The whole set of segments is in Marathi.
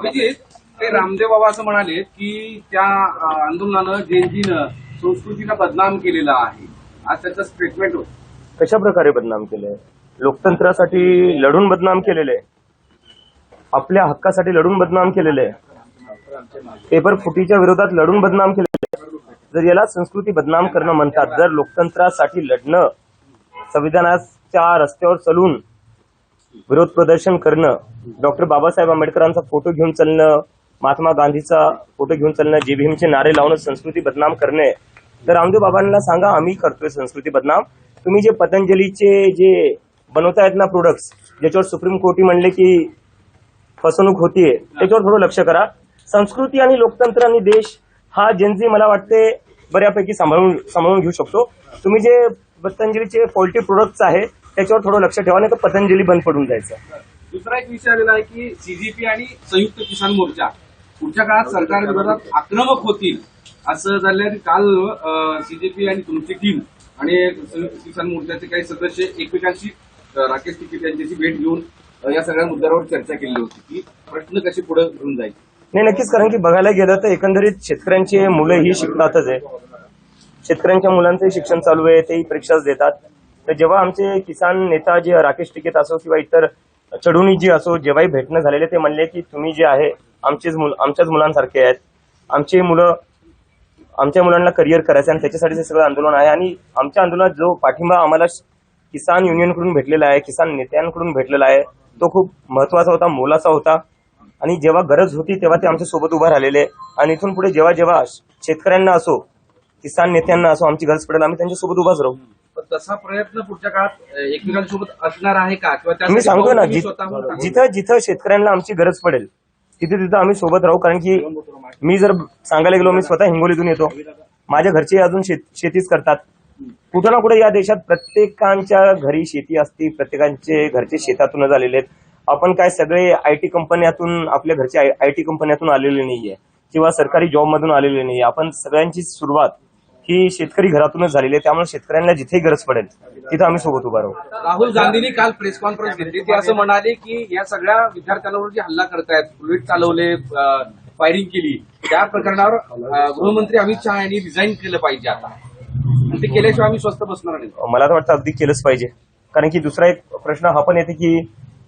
अभिजित, ते रामदेव बाबा असं म्हणाले की त्या आंदोलनानं जेनजीनं संस्कृतीला बदनाम केलेला आहे. आज त्याचं स्टेटमेंट होतं. कशा प्रकारे बदनाम केलंय? लोकतंत्रासाठी लढून बदनाम केलेले, आपल्या हक्कासाठी लढून बदनाम केलेले, पेपर फुटीच्या विरोधात लढून बदनाम केलेले. जर याला संस्कृती बदनाम करणं म्हणतात, जर लोकतंत्रासाठी लढणं, संविधानाच्या रस्त्यावर चलून विरोध प्रदर्शन करणं, डॉक्टर बाबासाहेब आंबेडकरांचा फोटो घेऊन चालणं, महात्मा गांधीचा फोटो घेऊन चालणं, जे भीमचे नारे लावणं संस्कृती बदनाम करणे, तर रामदेव बाबांना सांगा आम्ही करतोय संस्कृती बदनाम. तुम्ही जे पतंजलीचे जे बनवतायत ना प्रोडक्ट्स, ज्याच्यावर सुप्रीम कोर्टी म्हणले की फसवणूक होतीये, त्याच्यावर थोडं लक्ष करा. संस्कृती आणि लोकतंत्र आणि देश हा जेनजी मला वाटते बऱ्यापैकी सांभाळून घेऊ शकतो. तुम्ही जे पतंजलीचे पोल्ट्री प्रोडक्ट्स आहे त्याच्यावर थोडं लक्ष ठेवा, नाही तर पतंजली बंद पडून जायचं. दुसरा एक विषय आलेला आहे की सीजेपी आणि संयुक्त किसान मोर्चा पुढच्या काळात सरकारविरोधात आक्रमक होतील असं झालं. काल सीजेपी आणि तुमची टीम आणि संयुक्त किसान मोर्चाचे काही सदस्य एकमेकांशी राकेश टिकेत यांच्याशी भेट घेऊन या सगळ्या मुद्द्यावर चर्चा केली होती की प्रश्न कसे पुढे घेऊन जाईल. नाही, नक्कीच. कारण की बघायला गेलं तर एकंदरीत शेतकऱ्यांची मुलं ही शिकतातच आहे. शेतकऱ्यांच्या मुलांचंही शिक्षण चालू आहे, तेही परीक्षाच देतात. तर जेव्हा आमचे किसान नेता जे राकेश टिकेत असो किंवा इतर चढुनी जी असो, जेव्हाही भेटणं झालेले ते म्हणले की तुम्ही जे आहे आमच्याच मुलांसारखे आहेत. आमच्या मुलांना करिअर करायचं आणि त्याच्यासाठी हे सगळं आंदोलन आहे. आणि आमच्या आंदोलनात जो पाठिंबा आम्हाला किसान युनियनकडून भेटलेला आहे, किसान नेत्यांकडून भेटलेला आहे, तो खूप महत्वाचा होता, मोलाचा होता. आणि जेव्हा गरज होती तेव्हा ते आमच्या सोबत उभा राहिलेले. आणि इथून पुढे जेव्हा जेव्हा शेतकऱ्यांना असो, किसान नेत्यांना असो आमची गरज पडेल, आम्ही त्यांच्या सोबत उभाच राहू. तसा प्रयत्न पुढच्या काळात एकमेकांसोबत असणार आहे का? किंवा मी सांगतो ना, जिथं जिथं शेतकऱ्यांना आमची गरज पडेल तिथे तिथं आम्ही सोबत राहू. कारण की मी जर सांगायला गेलो, मी स्वतः हिंगोलीतून येतो, माझ्या घरचे अजून शेतीच करतात. कुठं ना कुठे या देशात प्रत्येकांच्या घरी शेती असते, प्रत्येकांचे घरचे शेतातूनच आलेले आहेत. आपण काय सगळे आयटी कंपन्यातून, आपल्या घरचे आयटी कंपन्यातून आलेले नाहीये किंवा सरकारी जॉब मधून आलेले नाहीये. आपण सगळ्यांची सुरुवात ही शेतकरी घरातूनच झालेली आहे. त्यामुळे शेतकऱ्यांना जिथे गरज पडेल तिथं आम्ही सोबत उभा राहू. राहुल गांधींनी काल प्रेस कॉन्फरन्स घेतली, ते असं म्हणाले की या सगळ्या विद्यार्थ्यांवर जे हल्ला करतायत, बुलेट चालवले, फायरिंग केली, त्या प्रकरणावर गृहमंत्री अमित शहा यांनी रिझाईन केलं पाहिजे आता, आणि ते केल्याशिवाय आम्ही स्वस्थ बसणार नाही. मला तर वाटतं अगदी केलंच पाहिजे. कारण की दुसरा एक प्रश्न हा पण येते की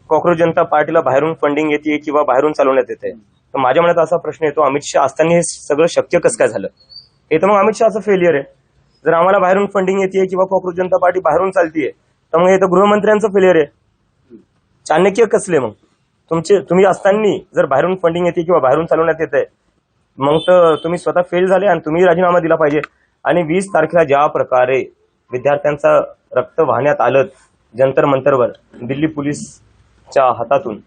कॉक्रोच जनता पार्टीला बाहेरून फंडिंग येते किंवा बाहेरून चालवण्यात येते. तर माझ्या मनात असा प्रश्न येतो, अमित शहा असताना हे सगळं शक्य कसं काय झालं? हे तर मग अमित शहाचं फेलियर आहे. जर आम्हाला बाहेरून फंडिंग येते किंवा कॉक्रोच जनता पार्टी बाहेरून चालतीये तर मग हे तर गृहमंत्र्यांचं फेलियर आहे. चाणक्य कसले मग तुम्ही असताना जर बाहेरून फंडिंग येते किंवा बाहेरून चालवण्यात येते, मग तर तुम्ही स्वतः फेल झाले आणि तुम्ही राजीनामा दिला पाहिजे. आणि 20 तारखेला ज्या प्रकारे विद्यार्थ्यांचं रक्त वाहण्यात आलं जंतर मंतरवर दिल्ली पोलीसच्या हातातून,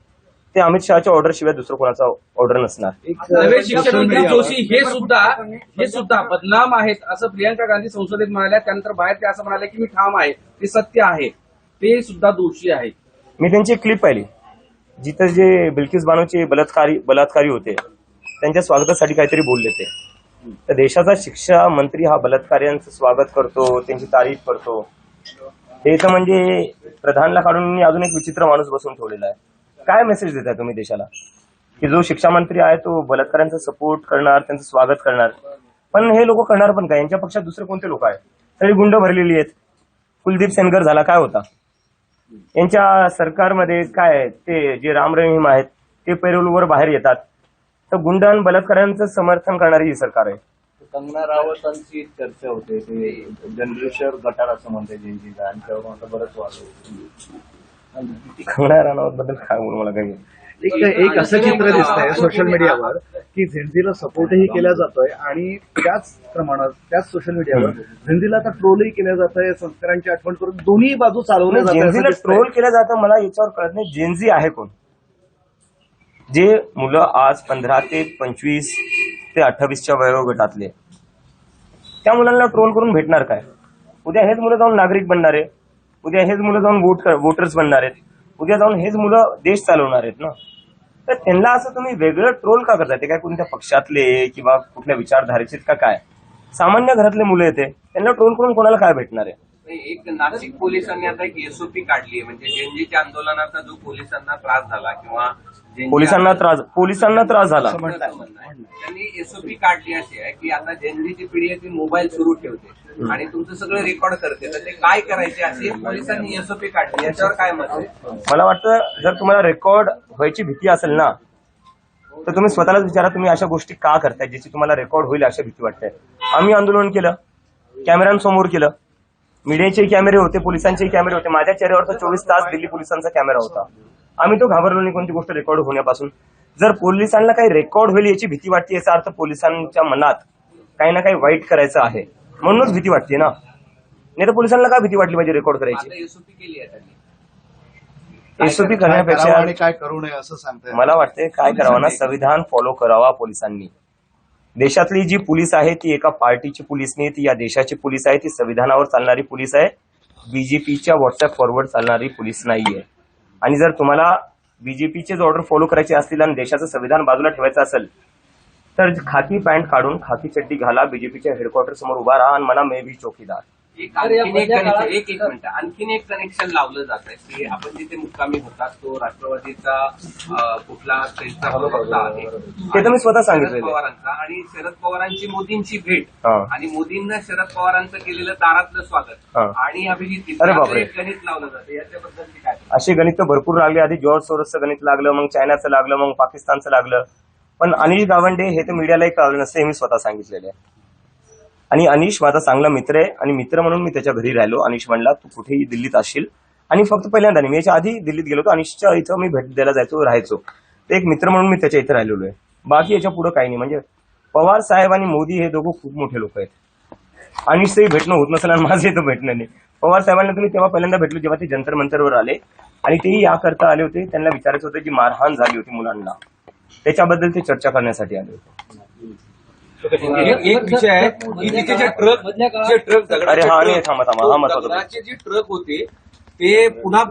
ते अमित शहाच्या ऑर्डर शिवाय दुसरं कोणाचा ऑर्डर नसणार. नवे शिक्षण मंत्री जोशी हे सुद्धा बदनाम आहेत असं प्रियंका गांधी संसदेत म्हणाल्या. त्यानंतर बाहेर ते असं म्हणाले की मी ठाम आहे, ते सत्य आहे, ते सुद्धा दोषी आहेत. मी त्यांची क्लिप पाहिली जिथं जे बिल्किस बानोचे बलात्कारी होते त्यांच्या स्वागतासाठी काहीतरी बोलले ते. तर देशाचा शिक्षा मंत्री हा बलात्काऱ्यांचं स्वागत करतो, त्यांची तारीफ करतो, हे तर म्हणजे प्रधानला काढून अजून एक विचित्र माणूस बसून ठेवलेला आहे. काय मेसेज देताय तुम्ही देशाला की जो शिक्षा मंत्री आहे तो बलात्कारांचा सपोर्ट करणार, त्यांचं स्वागत करणार? पण हे लोक करणार पण काय? यांच्या पक्षात दुसरे कोणते लोक आहेत? सगळी गुंड भरलेली आहेत. कुलदीप सेनगर झाला, काय होता यांच्या सरकारमध्ये? काय ते जे राम रहीम आहेत ते पैरोलवर बाहेर येतात. तर गुंड आणि बलात्कारांचं समर्थन करणारी ही सरकार आहे. कंगना रावतांची चर्चा होते, ते जनरेशर गटार असं म्हणते जेनजीला, आणि त्यावर आता बरंच वाद. कंगना राणावत बद्दल काय बोलू, मला काही एक असं चित्र दिसतंय सोशल मीडियावर की झेंझीला सपोर्टही केला जातोय आणि त्याच प्रमाणात त्याच सोशल मीडियावर झेंझीला आता ट्रोलही केलं जातंय, संस्कारांची आठवण करून दोन्ही बाजू चालवल्या जातात. जेनझीला ट्रोल केलं जातं, मला याच्यावर कळत नाही जेनझी आहे कोण? जे मुलं आज 15 ते 25 ते 28च्या वयोगटातले, त्या मुलांना ट्रोल करून भेटणार काय? उद्या हेच मुलं जाऊन नागरिक बनणार आहे, उद्या हेच मुलं जाऊन वोटर्स बनणार आहेत, उद्या जाऊन हेच मुलं देश चालवणार आहेत ना. तर त्यांना असं तुम्ही वेगळं ट्रोल का करताय? ते काय कोणत्या पक्षातले किंवा कुठल्या विचारधारेचे का काय? सामान्य घरातले मुलं येते, त्यांना ट्रोल करून कोणाला काय भेटणार आहे? एक नाशिक पोलिसांनी आता एक एसओपी काढली आहे, म्हणजे जेनजीच्या आंदोलनाचा जो पोलिसांना त्रास झाला किंवा पोलिसांना त्रास झाला. त्यांनी एसओपी काढली अशी आहे की आता जेनजीची पिढी आहे ती मोबाईल सुरू ठेवते आणि तुमचं सगळं रेकॉर्ड करते, तर ते काय करायचे अशी पोलिसांनी एसओपी काढली, याच्यावर काय मत आहे? मला वाटतं जर तुम्हाला रेकॉर्ड व्हायची भीती असेल ना तर तुम्ही स्वतःलाच विचारा, तुम्ही अशा गोष्टी का करताय ज्याची तुम्हाला रेकॉर्ड होईल अशी भीती वाटते. आम्ही आंदोलन केलं, कॅमेऱ्यांसमोर केलं, मीडियाचे कॅमेरे होते, पोलिसांचेही कॅमेरे होते, माझ्या चेहऱ्यावर तर 24 तास दिल्ली पोलिसांचा कॅमेरा होता. आम्ही तो घाबरलो नाही कोणती गोष्ट रेकॉर्ड होण्यापासून. जर पोलिसांना काही रेकॉर्ड होईल याची भीती वाटते याचा अर्थ पोलिसांच्या मनात काही ना काही वाईट करायचं आहे म्हणूनच भीती वाटते ना, नाही तर पोलिसांना काय भीती वाटली पाहिजे रेकॉर्ड करायची. एसओपी केली आहे त्यांनी. एसओपी करण्यापेक्षा आणि काय करू नये असं सांगताय. मला वाटते काय करावं ना, संविधान फॉलो करावा पोलिसांनी. देशातली जी पोलीस आहे ती एका पार्टीची पोलीस नाही, ती या देशाची पोलीस आहे, ती संविधानावर चालणारी पोलीस आहे, बीजेपीच्या व्हॉट्सअप फॉरवर्ड चालणारी पोलीस नाहीये. आणि जर तुम्हाला बीजेपीचेच ऑर्डर फॉलो करायचे असतील आणि देशाचं संविधान बाजूला ठेवायचं असेल तर खाकी पॅन्ट काढून खाकी चड्डी घाला, बीजेपीच्या हेडक्वार्टर समोर उभा राहा आणि म्हणा मे बी चौकीदार. आणखीन एक कनेक्शन लावलं जात आहे की आपण जिथे मुक्कामी होतात तो राष्ट्रवादीचा कुठला त्यांचा प्रवक्ता आहे, ते तर मी स्वतः सांगितलेलं आहे. पवारांचा, आणि शरद पवारांची मोदींची भेट हा. आणि मोदींना शरद पवारांचं केलेलं दारातलं स्वागत हा. आणि अभिजित अरे बापरे. गणित लावलं जातं, याच्याबद्दल काय? असे गणित तर भरपूर लागले. आधी जॉर्ज सोरोसचं गणित लागलं, मग चायनाचं लागलं, मग पाकिस्तानचं लागलं. पण अनिश गावंडे हे तर मीडियालाही कळलं नसतं, हे मी स्वतः सांगितलेलं आहे. आणि अनिश माझा चांगला मित्र आहे आणि मित्र म्हणून मी त्याच्या घरी राहिलो. अनिश म्हणला तू कुठेही दिल्लीत असशील, आणि फक्त पहिल्यांदा नाही, मी याच्या आधी दिल्लीत गेलो होतो, अनिशच्या इथं मी भेट द्यायला जायचो, राहायचो. ते एक मित्र म्हणून मी त्याच्या इथं राहिलेलो आहे. बाकी याच्या पुढे काही नाही. म्हणजे पवार साहेब आणि मोदी हे दोघं खूप मोठे लोक आहेत. अनिशचंही भेटणं होत नसेल आणि माझं इथं भेटणं नाही. पवार साहेबांना तुम्ही तेव्हा पहिल्यांदा भेटलो जेव्हा ते जंतर मंतरवर आले, आणि तेही याकरता आले होते, त्यांना विचारायचं होतं जी मारहाण झाली होती मुलांना त्याच्याबद्दल ते चर्चा करण्यासाठी आले होते. एक विषय आहे की तिथे जे ट्रक अरे हा नाही, थांबा हा महत्वाचा. दगडाचे जे ट्रक होते ते पुन्हा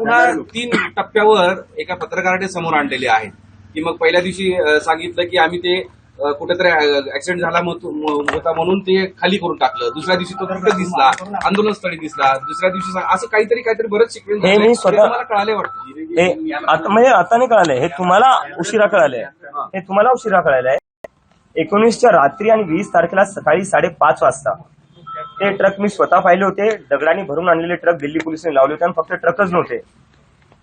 3 टप्प्यावर एका पत्रकाराने समोर आणलेले आहेत. की मग पहिल्या दिवशी सांगितलं की आम्ही ते कुठेतरी ऍक्सिडेंट झाला होता म्हणून ते खाली करून टाकलं, दुसऱ्या दिवशी तो कुठे दिसला, आंदोलनस्थळी दिसला, दुसऱ्या दिवशी असं काहीतरी बरंच शिकवेल. हे मी स्वतः मला कळाले वाटतं. हे म्हणजे आता नाही कळालंय, हे तुम्हाला उशिरा कळालंय. हे तुम्हाला उशिरा कळालंय. 19च्या रात्री आणि 20 तारखेला सकाळी 5:30 वाजता ते ट्रक मी स्वतः पाहिले होते. दगडांनी भरून आणलेले ट्रक दिल्ली पोलिसांनी लावले होते, आणि फक्त ट्रकच नव्हते,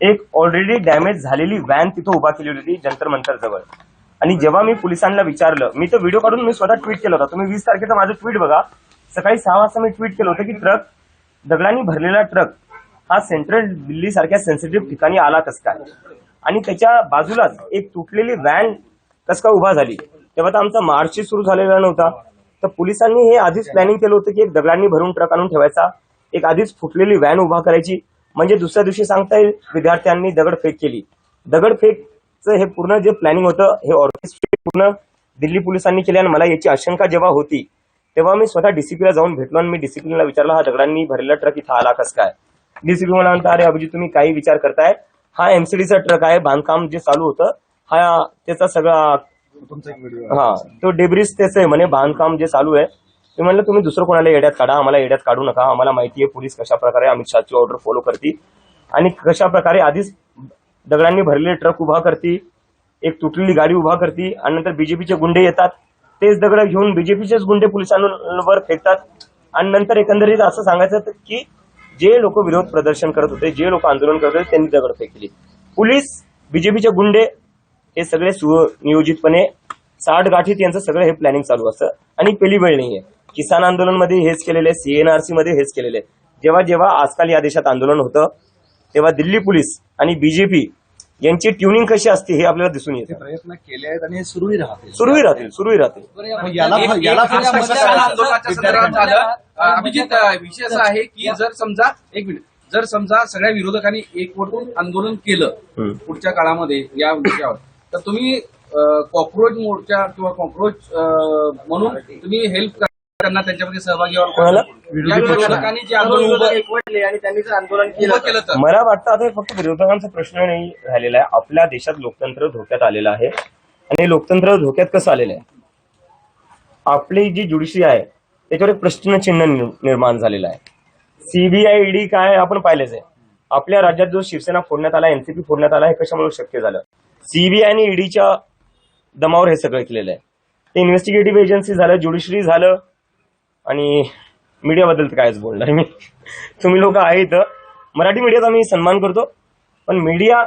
एक ऑलरेडी डॅमेज झालेली व्हॅन तिथं उभा केली होती जंतर मंतर जवळ. आणि जेव्हा मी पोलिसांना विचारलं, मी तो व्हिडिओ काढून मी स्वतः ट्विट केला होता, तुम्ही 20 तारखेचा माझं ट्विट बघा. सकाळी 6 वाजता मी ट्विट केलं होतं की दगडांनी भरलेला ट्रक हा सेंट्रल दिल्ली सारख्या सेन्सिटिव्ह ठिकाणी आला कस काय, आणि त्याच्या बाजूलाच एक तुटलेली व्हॅन कस काय उभा झाली. तेव्हा तर आमचा मार्चही सुरू झालेला नव्हता. तर पोलिसांनी हे आधीच प्लॅनिंग केलं होतं की एक दगडांनी भरून ट्रक आणून ठेवायचा, एक आधीच फुटलेली व्हॅन उभा करायची, म्हणजे दुसऱ्या दिवशी सांगता येईल विद्यार्थ्यांनी दगडफेक केली. दगडफेकचं हे पूर्ण जे प्लॅनिंग होतं हे ऑर्केस्ट्रेट पूर्ण दिल्ली पोलिसांनी केले. आणि मला याची आशंका जेव्हा होती तेव्हा मी स्वतः डीसीपीला जाऊन भेटलो आणि मी डीसीपीला विचारलं हा दगडांनी भरलेला ट्रक इथं आला कस काय. डीसीपी मला म्हणता अरे अभिजित तुम्ही काही विचार करताय, हा एमसीडीचा ट्रक आहे, बांधकाम जे चालू होतं हा त्याचा सगळा हा तो डेब्रिस त्याचं आहे म्हणे, बांधकाम जे चालू आहे. मी म्हणलं तुम्ही दुसरं कोणाला येड्यात काढा, आम्हाला येड्यात काढू नका. आम्हाला माहिती आहे पोलीस कशा प्रकारे अमित शहाची ऑर्डर फॉलो करते आणि कशा प्रकारे आधीच दगडांनी भरलेले ट्रक उभा करते, एक तुटलेली गाडी उभा करते, आणि नंतर बीजेपीचे गुंडे येतात, तेच दगड घेऊन बीजेपीचेच गुंडे पोलिसांवर फेकतात. आणि नंतर एकंदरीत असं सांगायचं की जे लोक विरोध प्रदर्शन करत होते, जे लोक आंदोलन करत होते त्यांनी दगड फेकली. पोलीस, बीजेपीचे गुंडे हे सगळे सुनियोजितपणे 60 गाठीत यांचं सगळं हे प्लॅनिंग चालू असतं. आणि पहिली वेळ नाहीये, किसान आंदोलनमध्ये हेच केलेलं आहे, सीएनआरसी मध्ये हेच केलेलं आहे. जेव्हा जेव्हा आजकाल या देशात आंदोलन होतं तेव्हा दिल्ली पोलीस आणि बीजेपी यांची ट्युनिंग कशी असते हे आपल्याला दिसून येते. प्रयत्न केले आहेत आणि सुरूही राहतील. आंदोलनाच्या संदर्भात झालं. अभिजित विषय असा आहे की जर समजा सगळ्या विरोधकांनी एकवटून आंदोलन केलं पुढच्या काळामध्ये या विषयावर, तर तुम्ही कॉक्रोच मोर्चा किंवा कॉक्रोच म्हणून तुम्ही हेल्प करणार त्यांच्यामध्ये सहभागी व्हाल. विरोधकांनी जे आंदोलन एकवटले आणि त्यांनी जर आंदोलन केलं तर मला वाटतं आता फक्त विरोधकांचा प्रश्न नाही राहिलेला आहे. आपल्या देशात लोकतंत्र धोक्यात आलेलं आहे. आणि लोकतंत्र धोक्यात कसं आलेलं आहे, आपली जी ज्युडिशरी आहे त्याच्यावर एक प्रश्नचिन्ह निर्माण झालेलं आहे. सीबीआय ईडी काय आपण पाहिलेच आहे. आपल्या राज्यात जो शिवसेना फोडण्यात आला, एनसीपी फोडण्यात आला, हे कशामुळे शक्य झालं? सीबीआय आणि ईडीच्या दमावर हे सगळं केलेलं आहे. ते इन्व्हेस्टिगेटिव्ह एजन्सी झालं, ज्युडिशरी झालं, आणि मीडियाबद्दल तर कायच बोलणार मी. तुम्ही लोक आहेत, मराठी मीडियाचा मी सन्मान करतो, पण मीडिया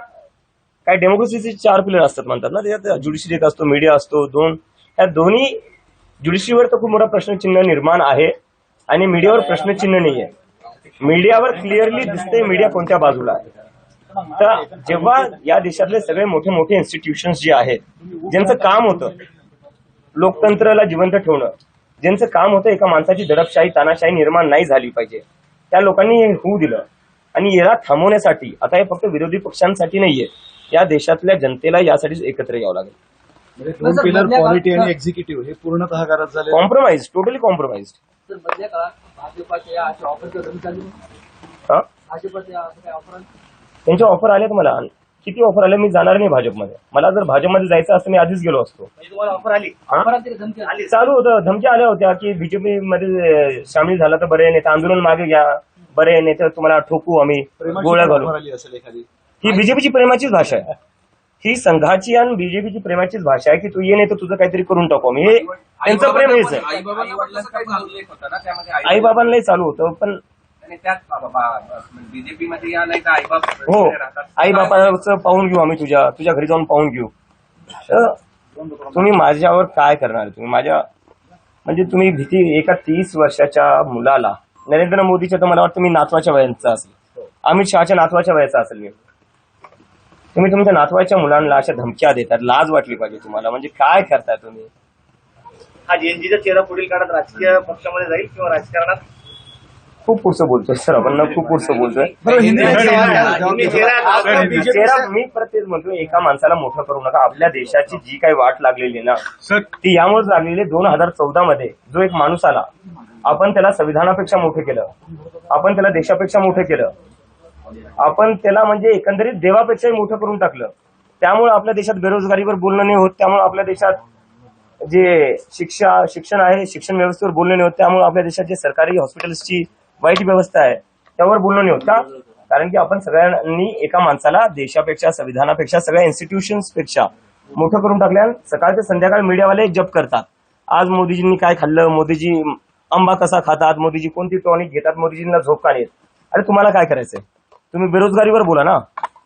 काय डेमोक्रेसीचे 4 पिलर असतात म्हणतात ना, त्याच्यात ज्युडिशरी एक असतो, मीडिया असतो, ह्या दोन्ही. ज्युडिशरीवर तर खूप मोठा प्रश्नचिन्ह निर्माण आहे आणि मीडियावर प्रश्नचिन्ह नाही आहे. मीडियावर क्लिअरली दिसते मीडिया कोणत्या बाजूला आहे. तर जेव्हा या देशातले सगळे मोठे मोठे इन्स्टिट्यूशन्स जे आहेत, ज्यांचं काम होतं लोकतंत्राला जिवंत ठेवणं, ज्यांचं काम होतं एका माणसाची दडपशाही तानाशाही निर्माण नाही झाली पाहिजे, त्या लोकांनी हे होऊ दिलं. आणि याला थांबवण्यासाठी आता हे फक्त विरोधी पक्षांसाठी नाहीये, या देशातल्या जनतेला यासाठी एकत्र यावं लागेल. म्हणजे 2 पिलर पॉलिटी आणि एक्झिक्युटिव्ह हे पूर्णतः घरात झाले. Compromise, totally compromise. हा, त्यांच्या ऑफर आल्यात मला. किती ऑफर आले मी जाणार नाही भाजपमध्ये. मला जर भाजपमध्ये जायचं असतं मी आधीच गेलो असतो. ऑफर आली चालू होतं, धमक्या आल्या होत्या की बीजेपी मध्ये सामील झाला तर बरे, नेते आंदोलन मागे घ्या, बरे नेते तुम्हाला ठोकू आम्ही, गोळ्या घालू. आली असेल एखादी. ही बीजेपीची प्रेमाचीच भाषा आहे. ही संघाची आणि बीजेपीची प्रेमाचीच भाषा आहे की तू ये नाही तर तुझं काहीतरी करून टाकू आम्ही. हे त्यांचं प्रेम हेच आहे. आई बाबांनाही चालू होतं, पण बीजेपी मध्ये या नाही तर आईबाप हो, आई बापाचं पाहून घेऊ आम्ही, तुझ्या घरी जाऊन पाहून घेऊ. तर तुम्ही माझ्यावर काय करणार? तुम्ही माझ्या म्हणजे तुम्ही भीती एका 30 वर्षाच्या मुलाला, नरेंद्र मोदीच्या तर मला वाटतं मी नातवाच्या वयाचा असेल, अमित शहाच्या नातवाच्या वयाचा असेल मी. तुम्ही तुमच्या नातवाच्या मुलांना अशा धमक्या देतात, लाज वाटली पाहिजे तुम्हाला. म्हणजे काय करताय तुम्ही? हा जेएनजीचा चेहरा पुढील काळात राजकीय पक्षामध्ये जाईल किंवा राजकारणात? खूप पुढचं बोलतोय सर आपण, खूप पुढचं बोलतोय. मी प्रत्येक म्हणतो, एका माणसाला मोठं करू नका. आपल्या देशाची जी काही वाट लागलेली ना ती यामुळेच लागलेली. 2014 मध्ये जो एक माणूस आला, आपण त्याला संविधानापेक्षा मोठं केलं, आपण त्याला देशापेक्षा मोठं केलं, आपण त्याला म्हणजे एकंदरीत देवापेक्षाही मोठं करून टाकलं. त्यामुळे आपल्या देशात बेरोजगारीवर बोलणं नाही होत, त्यामुळे आपल्या देशात जे शिक्षण आहे, शिक्षण व्यवस्थेवर बोलणं नाही होत, त्यामुळे आपल्या देशात जे सरकारी हॉस्पिटल्सची वाईट व्यवस्था आहे त्यावर बोलणं नाही होत. का? कारण की आपण सगळ्यांनी एका माणसाला देशापेक्षा, संविधानापेक्षा, सगळ्या इन्स्टिट्यूशन्स पेक्षा मोठं करून टाकल्या. सकाळ ते संध्याकाळ मीडियावाले जप करतात, आज मोदीजींनी काय खाल्लं, मोदीजी आंबा कसा खातात, मोदीजी कोणती टॉनिक घेतात, मोदीजींना झोप का येत. अरे तुम्हाला काय करायचंय? तुम्ही बेरोजगारीवर बोला ना.